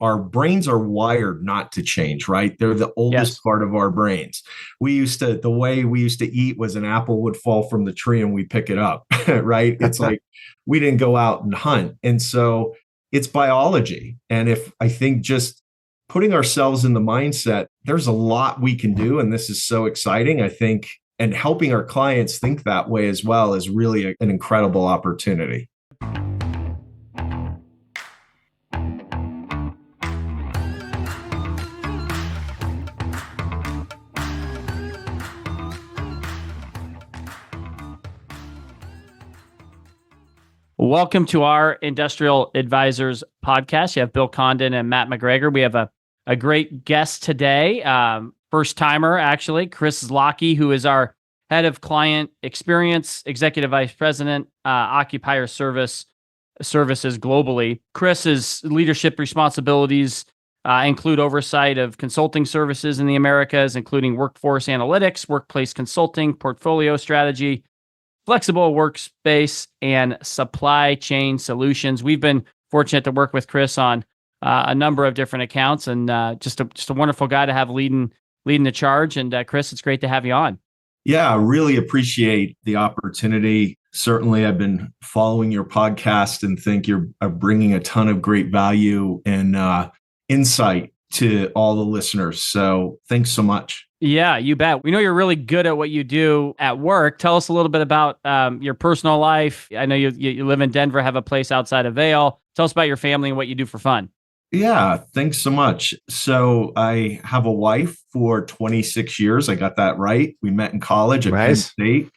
our brains are wired not to change, right? They're the oldest Yes. part of our brains. The way we used to eat was an apple would fall from the tree and we pick it up, right? It's like we didn't go out and hunt. And so it's biology. And if I think just putting ourselves in the mindset, there's a lot we can do. And this is so exciting, I think. And helping our clients think that way as well is really an incredible opportunity. Welcome to our Industrial Advisors podcast. You have Bill Condon and Matt McGregor. We have a great guest today, first timer actually, Chris Zlocki, who is our head of client experience, executive vice president, occupier services globally. Chris's leadership responsibilities include oversight of consulting services in the Americas, including workforce analytics, workplace consulting, portfolio strategy, flexible workspace, and supply chain solutions. We've been fortunate to work with Chris on a number of different accounts, and just a wonderful guy to have leading the charge. And Chris, it's great to have you on. Yeah, I really appreciate the opportunity. Certainly, I've been following your podcast and think you're bringing a ton of great value and insight to all the listeners. So thanks so much. Yeah, you bet. We know you're really good at what you do at work. Tell us a little bit about your personal life. I know you live in Denver, have a place outside of Vail. Tell us about your family and what you do for fun. Yeah, thanks so much. So I have a wife for 26 years. I got that right. We met in college at Penn State.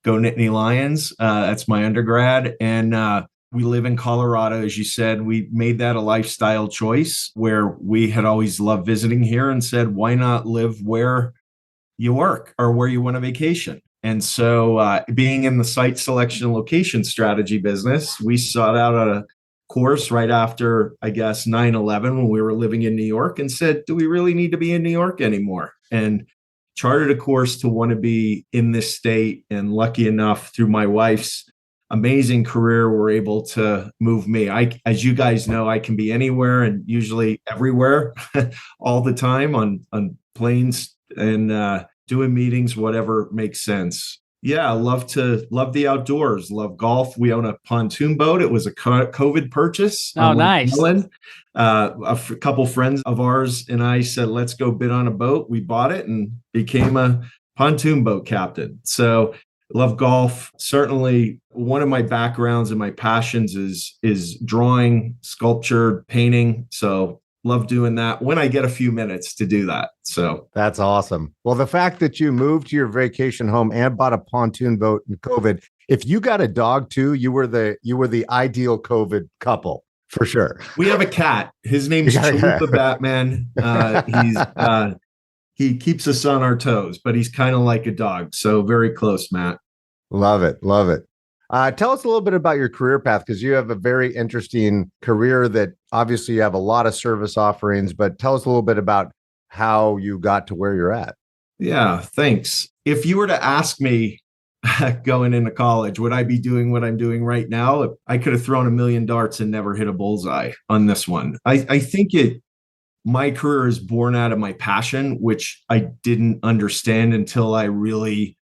Go Nittany Lions. That's my undergrad. And we live in Colorado, as you said. We made that a lifestyle choice where we had always loved visiting here and said, why not live where you work or where you want a vacation? And so being in the site selection and location strategy business, we sought out a course right after, I guess, 9/11 when we were living in New York and said, do we really need to be in New York anymore? And chartered a course to want to be in this state. And lucky enough, through my wife's amazing career, were able to move me. As you guys know, I can be anywhere and usually everywhere all the time on planes and doing meetings, whatever makes sense. Yeah, I love the outdoors, love golf. We own a pontoon boat. It was a COVID purchase. Oh, nice. A couple friends of ours and I said, let's go bid on a boat. We bought it and became a pontoon boat captain. So love golf. Certainly one of my backgrounds and my passions is drawing, sculpture, painting. So love doing that when I get a few minutes to do that. So that's awesome. Well, the fact that you moved to your vacation home and bought a pontoon boat in COVID, if you got a dog too, you were the ideal COVID couple for sure. We have a cat. His name's Chalupa Batman. He keeps us on our toes, but he's kind of like a dog. So very close, Matt. Love it. Love it. Tell us a little bit about your career path, because you have a very interesting career that obviously you have a lot of service offerings, but tell us a little bit about how you got to where you're at. Yeah, thanks. If you were to ask me going into college, would I be doing what I'm doing right now? I could have thrown a million darts and never hit a bullseye on this one. I think my career is born out of my passion, which I didn't understand until I really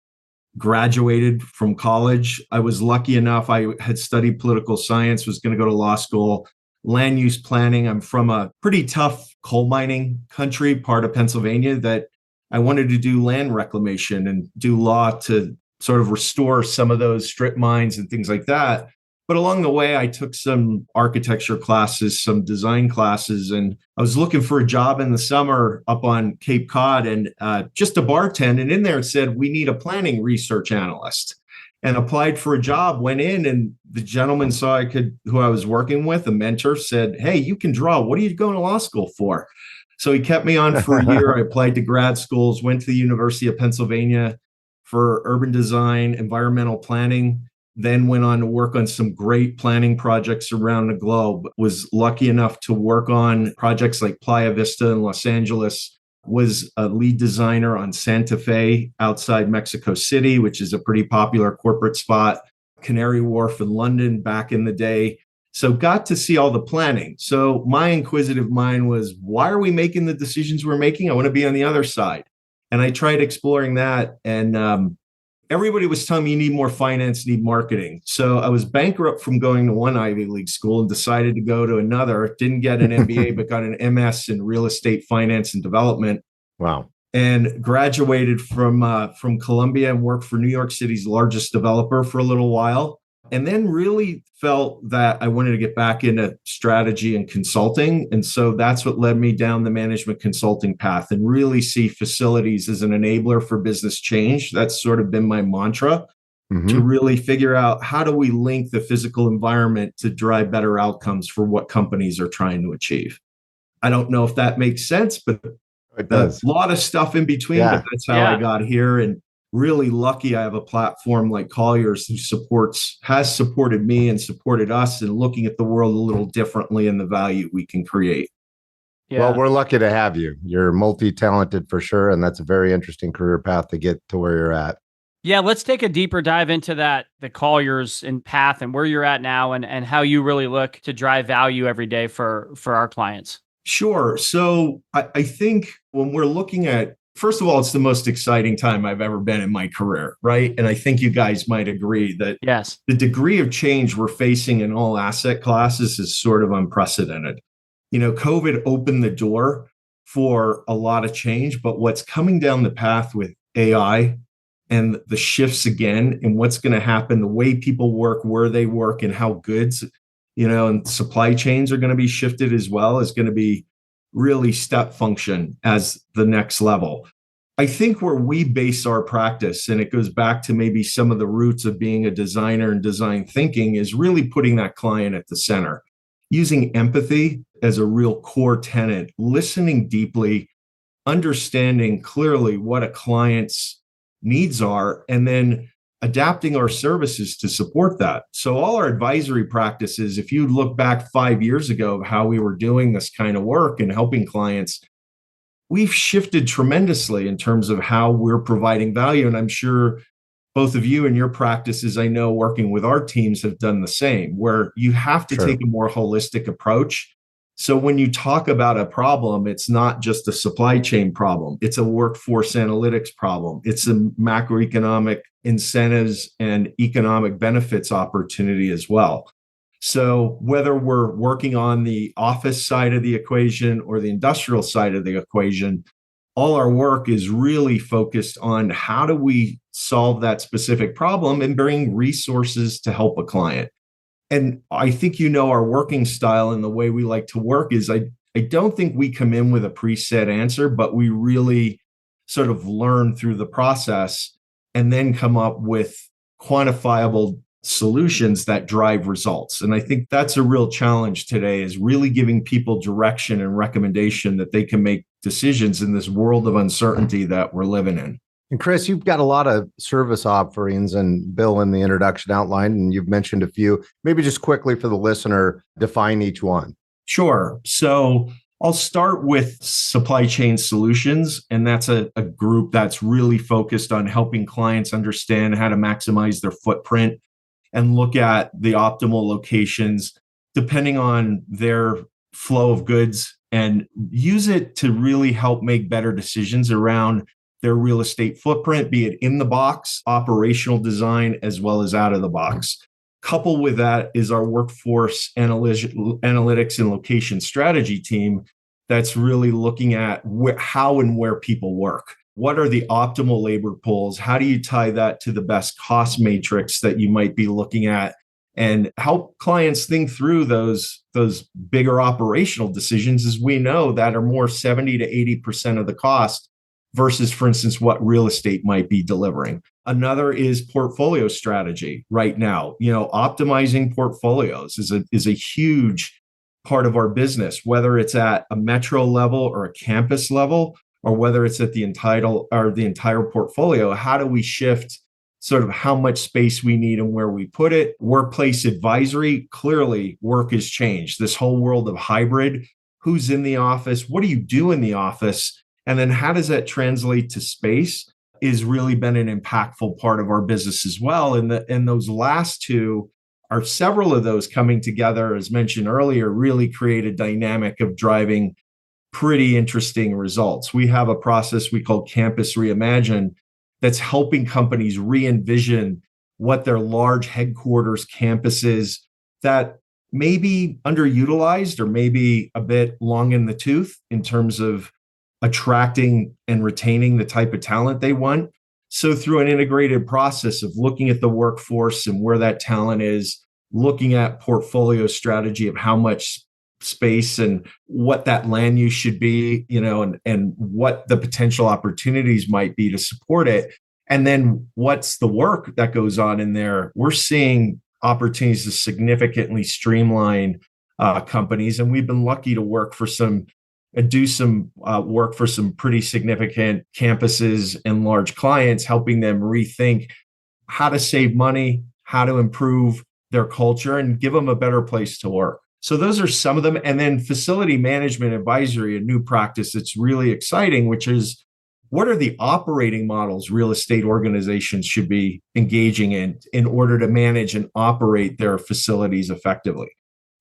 graduated from college. I was lucky enough. I had studied political science, was going to go to law school, land use planning. I'm from a pretty tough coal mining country, part of Pennsylvania, that I wanted to do land reclamation and do law to sort of restore some of those strip mines and things like that. But along the way, I took some architecture classes, some design classes, and I was looking for a job in the summer up on Cape Cod and just a bartend. And in there it said, we need a planning research analyst, and applied for a job, went in, and the gentleman saw who I was working with, a mentor, said, hey, you can draw. What are you going to law school for? So he kept me on for a year. I applied to grad schools, went to the University of Pennsylvania for urban design, environmental planning. Then went on to work on some great planning projects around the globe. Was lucky enough to work on projects like Playa Vista in Los Angeles. Was a lead designer on Santa Fe outside Mexico City, which is a pretty popular corporate spot. Canary Wharf in London back in the day. So got to see all the planning. So my inquisitive mind was, why are we making the decisions we're making? I want to be on the other side. And I tried exploring that. And everybody was telling me you need more finance, need marketing. So I was bankrupt from going to one Ivy League school and decided to go to another. Didn't get an MBA, but got an MS in real estate finance and development. Wow. And graduated from Columbia and worked for New York City's largest developer for a little while. And then really felt that I wanted to get back into strategy and consulting. And so that's what led me down the management consulting path and really see facilities as an enabler for business change. That's sort of been my mantra to really figure out, how do we link the physical environment to drive better outcomes for what companies are trying to achieve? I don't know if that makes sense, but it does. A lot of stuff in between, but that's how I got here. And really lucky I have a platform like Colliers who has supported me and supported us in looking at the world a little differently and the value we can create. Yeah. Well, we're lucky to have you. You're multi-talented for sure. And that's a very interesting career path to get to where you're at. Yeah, let's take a deeper dive into that, the Colliers and path and where you're at now and how you really look to drive value every day for our clients. Sure. So I think when we're looking at, first of all, it's the most exciting time I've ever been in my career, right? And I think you guys might agree that yes, the degree of change we're facing in all asset classes is sort of unprecedented. COVID opened the door for a lot of change, but what's coming down the path with AI and the shifts again, and what's going to happen, the way people work, where they work, and how goods, and supply chains are going to be shifted as well, is going to be really step function as the next level. I think where we base our practice, and it goes back to maybe some of the roots of being a designer and design thinking, is really putting that client at the center, using empathy as a real core tenet, listening deeply, understanding clearly what a client's needs are, and then adapting our services to support that. So all our advisory practices, if you look back 5 years ago of how we were doing this kind of work and helping clients, we've shifted tremendously in terms of how we're providing value. And I'm sure both of you and your practices, I know working with our teams, have done the same, where you have to take a more holistic approach. So when you talk about a problem, it's not just a supply chain problem. It's a workforce analytics problem. It's a macroeconomic incentives and economic benefits opportunity as well. So whether we're working on the office side of the equation or the industrial side of the equation, all our work is really focused on how do we solve that specific problem and bring resources to help a client. And I think our working style and the way we like to work is I don't think we come in with a preset answer, but we really sort of learn through the process and then come up with quantifiable solutions that drive results. And I think that's a real challenge today, is really giving people direction and recommendation that they can make decisions in this world of uncertainty that we're living in. And Chris, you've got a lot of service offerings, and Bill in the introduction outlined, and you've mentioned a few. Maybe just quickly for the listener, define each one. Sure. So I'll start with supply chain solutions, and that's a group that's really focused on helping clients understand how to maximize their footprint and look at the optimal locations depending on their flow of goods, and use it to really help make better decisions around their real estate footprint, be it in the box, operational design, as well as out of the box. Coupled with that is our workforce analytics and location strategy team that's really looking at how and where people work. What are the optimal labor pools? How do you tie that to the best cost matrix that you might be looking at, and help clients think through those bigger operational decisions, as we know that are more 70 to 80% of the cost versus, for instance, what real estate might be delivering. Another is portfolio strategy right now. Optimizing portfolios is a huge part of our business, whether it's at a metro level or a campus level, or whether it's at the entire portfolio. How do we shift sort of how much space we need and where we put it? Workplace advisory, clearly work has changed. This whole world of hybrid, who's in the office, what do you do in the office? And then how does that translate to space is really been an impactful part of our business as well. And those last two are several of those coming together, as mentioned earlier, really create a dynamic of driving pretty interesting results. We have a process we call Campus Reimagine that's helping companies re-envision what their large headquarters campuses that may be underutilized or maybe a bit long in the tooth in terms of attracting and retaining the type of talent they want. So through an integrated process of looking at the workforce and where that talent is, looking at portfolio strategy of how much space and what that land use should be, and what the potential opportunities might be to support it. And then what's the work that goes on in there? We're seeing opportunities to significantly streamline companies. And we've been lucky to work for do some work for some pretty significant campuses and large clients, helping them rethink how to save money, how to improve their culture, and give them a better place to work. So those are some of them. And then facility management advisory, a new practice that's really exciting, which is what are the operating models real estate organizations should be engaging in order to manage and operate their facilities effectively.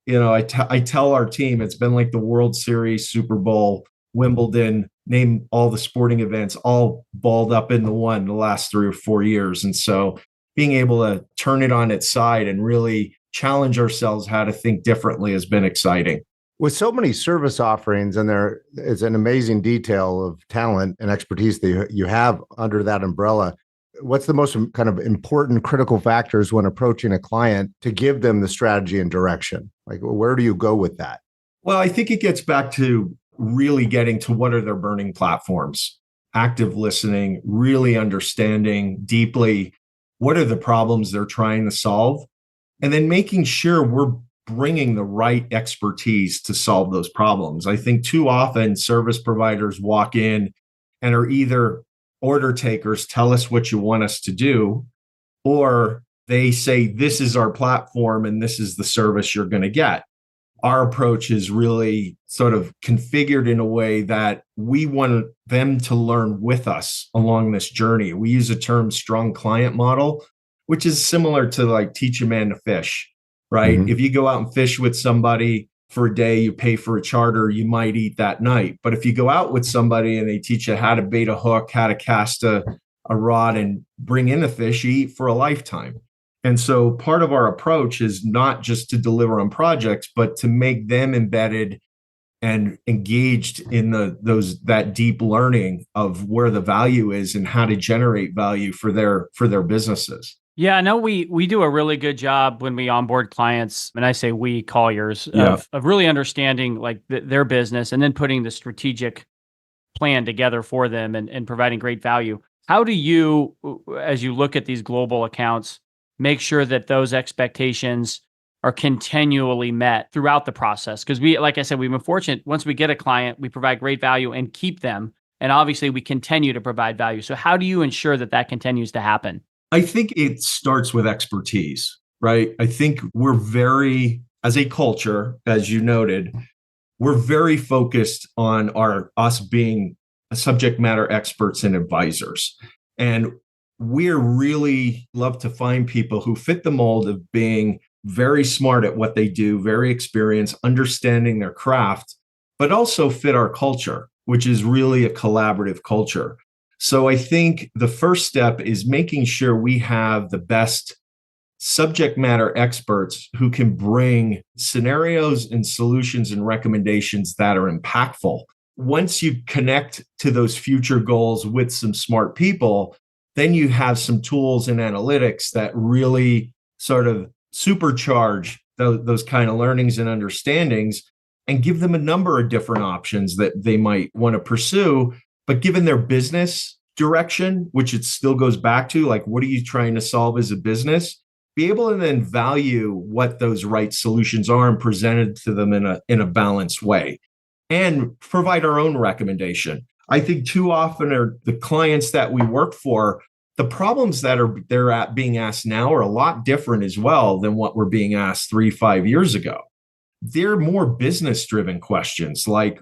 I tell our team it's been like the World Series, Super Bowl, Wimbledon, name all the sporting events, all balled up into one the last 3 or 4 years. And so being able to turn it on its side and really challenge ourselves how to think differently has been exciting. With so many service offerings, and there is an amazing detail of talent and expertise that you have under that umbrella, what's the most kind of important critical factors when approaching a client to give them the strategy and direction? Like, where do you go with that? Well, I think it gets back to really getting to what are their burning platforms, active listening, really understanding deeply what are the problems they're trying to solve, and then making sure we're bringing the right expertise to solve those problems. I think too often service providers walk in and are either order takers, tell us what you want us to do, or they say, this is our platform and this is the service you're going to get. Our approach is really sort of configured in a way that we want them to learn with us along this journey. We use a term strong client model, which is similar to like teach a man to fish, right? Mm-hmm. If you go out and fish with somebody for a day, you pay for a charter, you might eat that night. But if you go out with somebody and they teach you how to bait a hook, how to cast a rod and bring in a fish, you eat for a lifetime. And so part of our approach is not just to deliver on projects, but to make them embedded and engaged in that deep learning of where the value is and how to generate value for their businesses. Yeah, I know we do a really good job when we onboard clients, and I say we, Colliers, of really understanding like their business and then putting the strategic plan together for them and providing great value. How do you, as you look at these global accounts, make sure that those expectations are continually met throughout the process? Because like I said, we've been fortunate. Once we get a client, we provide great value and keep them. And obviously we continue to provide value. So how do you ensure that that continues to happen? I think it starts with expertise, right? I think we're as a culture, as you noted, we're very focused on us being subject matter experts and advisors. And we're really love to find people who fit the mold of being very smart at what they do, very experienced, understanding their craft, but also fit our culture, which is really a collaborative culture. So I think the first step is making sure we have the best subject matter experts who can bring scenarios and solutions and recommendations that are impactful. Once you connect to those future goals with some smart people, then you have some tools and analytics that really sort of supercharge those kind of learnings and understandings and give them a number of different options that they might want to pursue. But given their business direction, which it still goes back to, like, what are you trying to solve as a business? Be able to then value what those right solutions are and present it to them in a balanced way and provide our own recommendation. I think too often are the clients that we work for, the problems that they're being asked now are a lot different as well than what were being asked 3-5 years ago. They're more business-driven questions like,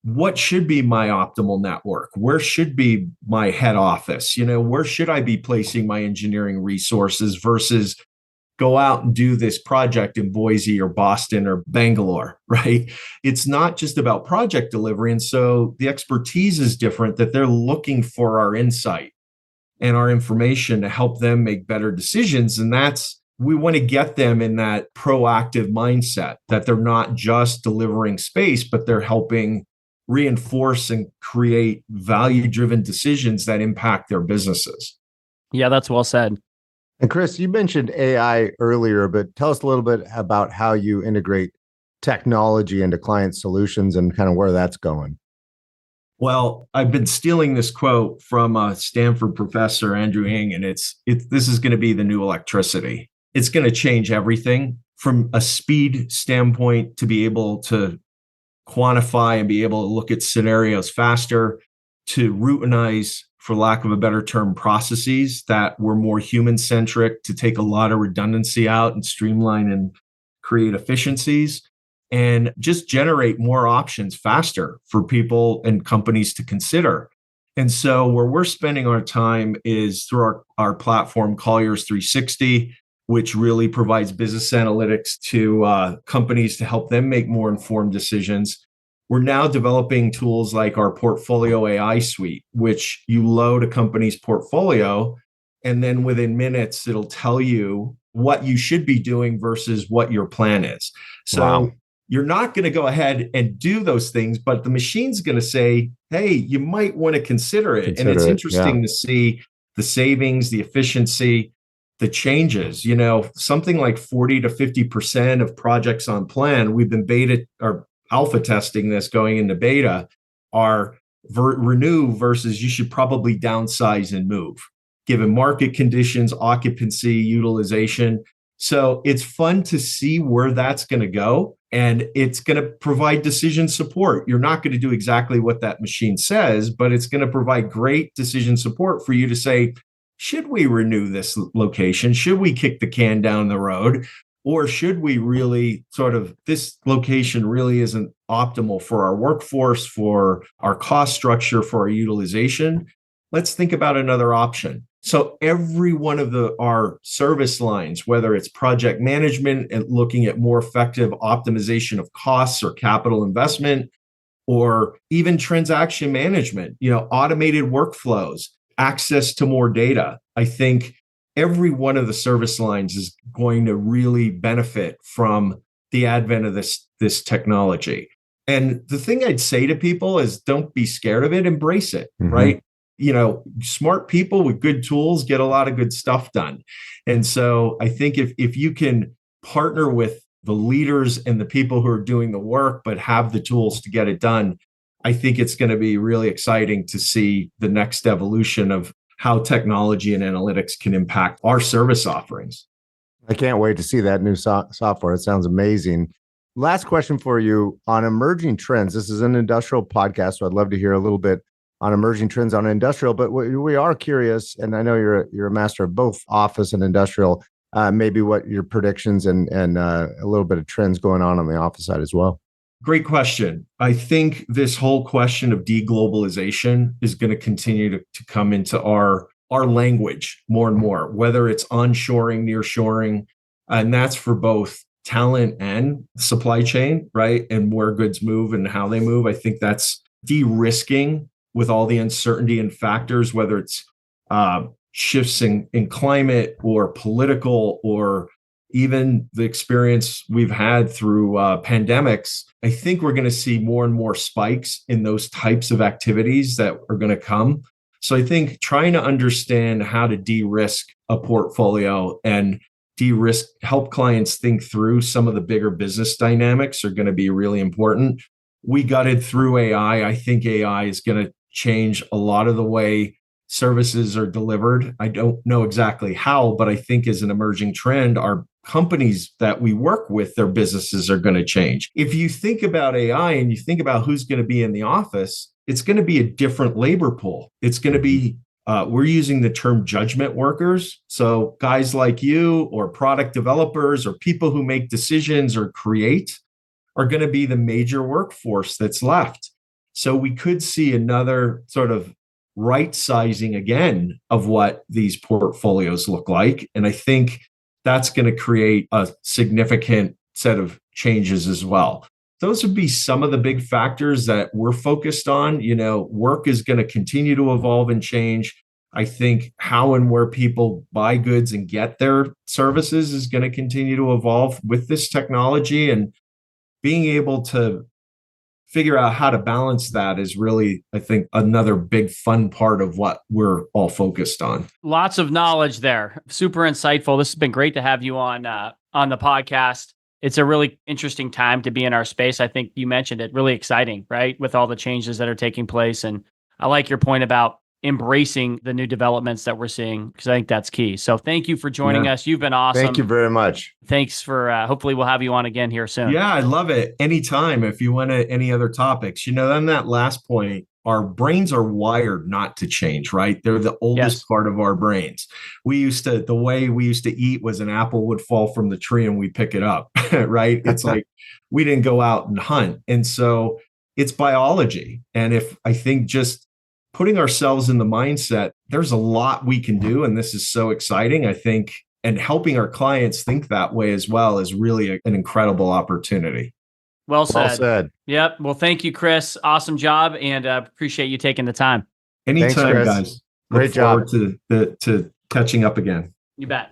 what should be my optimal network? Where should be my head office? Where should I be placing my engineering resources versus go out and do this project in Boise or Boston or Bangalore, right? It's not just about project delivery. And so the expertise is different, that they're looking for our insight and our information to help them make better decisions. And we want to get them in that proactive mindset, that they're not just delivering space, but they're helping reinforce and create value-driven decisions that impact their businesses. Yeah, that's well said. And Chris, you mentioned AI earlier, but tell us a little bit about how you integrate technology into client solutions and kind of where that's going. Well, I've been stealing this quote from a Stanford professor, Andrew Ng, and this is going to be the new electricity. It's going to change everything from a speed standpoint, to be able to quantify and be able to look at scenarios faster, to routinize, for lack of a better term, processes that were more human-centric, to take a lot of redundancy out and streamline and create efficiencies, and just generate more options faster for people and companies to consider. And so where we're spending our time is through our platform, Colliers 360, which really provides business analytics to companies to help them make more informed decisions. We're now developing tools like our Portfolio AI suite, which you load a company's portfolio, and then within minutes, it'll tell you what you should be doing versus what your plan is. So Wow. You're not going to go ahead and do those things, but the machine's going to say, hey, you might want to consider it. And it's interesting to see the savings, the efficiency, the changes. Something like 40 to 50% of projects on plan, we've been beta or alpha testing this going into beta, are renew versus you should probably downsize and move, given market conditions, occupancy, utilization. So it's fun to see where that's going to go, and it's going to provide decision support. You're not going to do exactly what that machine says, but it's going to provide great decision support for you to say, should we renew this location? Should we kick the can down the road? Or should we really this location really isn't optimal for our workforce, for our cost structure, for our utilization? Let's think about another option. So every one of our service lines, whether it's project management and looking at more effective optimization of costs or capital investment, or even transaction management, automated workflows, access to more data, I think every one of the service lines is going to really benefit from the advent of this technology. And the thing I'd say to people is, don't be scared of it, embrace it, right? Smart people with good tools get a lot of good stuff done. And so I think if you can partner with the leaders and the people who are doing the work, but have the tools to get it done, I think it's going to be really exciting to see the next evolution of how technology and analytics can impact our service offerings. I can't wait to see that new software. It sounds amazing. Last question for you on emerging trends. This is an industrial podcast, so I'd love to hear a little bit on emerging trends on industrial, but we are curious, and I know you're a master of both office and industrial, maybe what your predictions and a little bit of trends going on the office side as well. Great question. I think this whole question of deglobalization is going to continue to come into our language more and more, whether it's onshoring, nearshoring, and that's for both talent and supply chain, right? And where goods move and how they move. I think that's de-risking with all the uncertainty and factors, whether it's shifts in climate or political, or even the experience we've had through pandemics. I think we're going to see more and more spikes in those types of activities that are going to come. So I think trying to understand how to de-risk a portfolio and help clients think through some of the bigger business dynamics are going to be really important. We gutted through AI. I think AI is going to change a lot of the way services are delivered. I don't know exactly how, but I think as an emerging trend, our companies that we work with, their businesses are going to change. If you think about AI and you think about who's going to be in the office, it's going to be a different labor pool. It's going to be, we're using the term judgment workers. So guys like you or product developers or people who make decisions or create are going to be the major workforce that's left. So we could see another sort of right sizing again of what these portfolios look like. And I think that's going to create a significant set of changes as well. Those would be some of the big factors that we're focused on. Work is going to continue to evolve and change. I think how and where people buy goods and get their services is going to continue to evolve with this technology, and being able to figure out how to balance that is really, I think, another big fun part of what we're all focused on. Lots of knowledge there. Super insightful. This has been great to have you on the podcast. It's a really interesting time to be in our space. I think you mentioned it, really exciting, right? With all the changes that are taking place. And I like your point about embracing the new developments that we're seeing, because I think that's key. So thank you for joining us. You've been awesome. Thank you very much. Thanks for, hopefully we'll have you on again here soon. Yeah, I love it. Anytime. If you want any other topics, then that last point, our brains are wired not to change, right? They're the oldest part of our brains. The way we used to eat was an apple would fall from the tree and we pick it up, right? It's like we didn't go out and hunt. And so it's biology. And if I think just putting ourselves in the mindset, there's a lot we can do. And this is so exciting, I think, and helping our clients think that way as well is really an incredible opportunity. Well said. Well said. Yep. Well, thank you, Chris. Awesome job. And appreciate you taking the time. Anytime, Thanks, guys. Great job. Look forward to catching up again. You bet.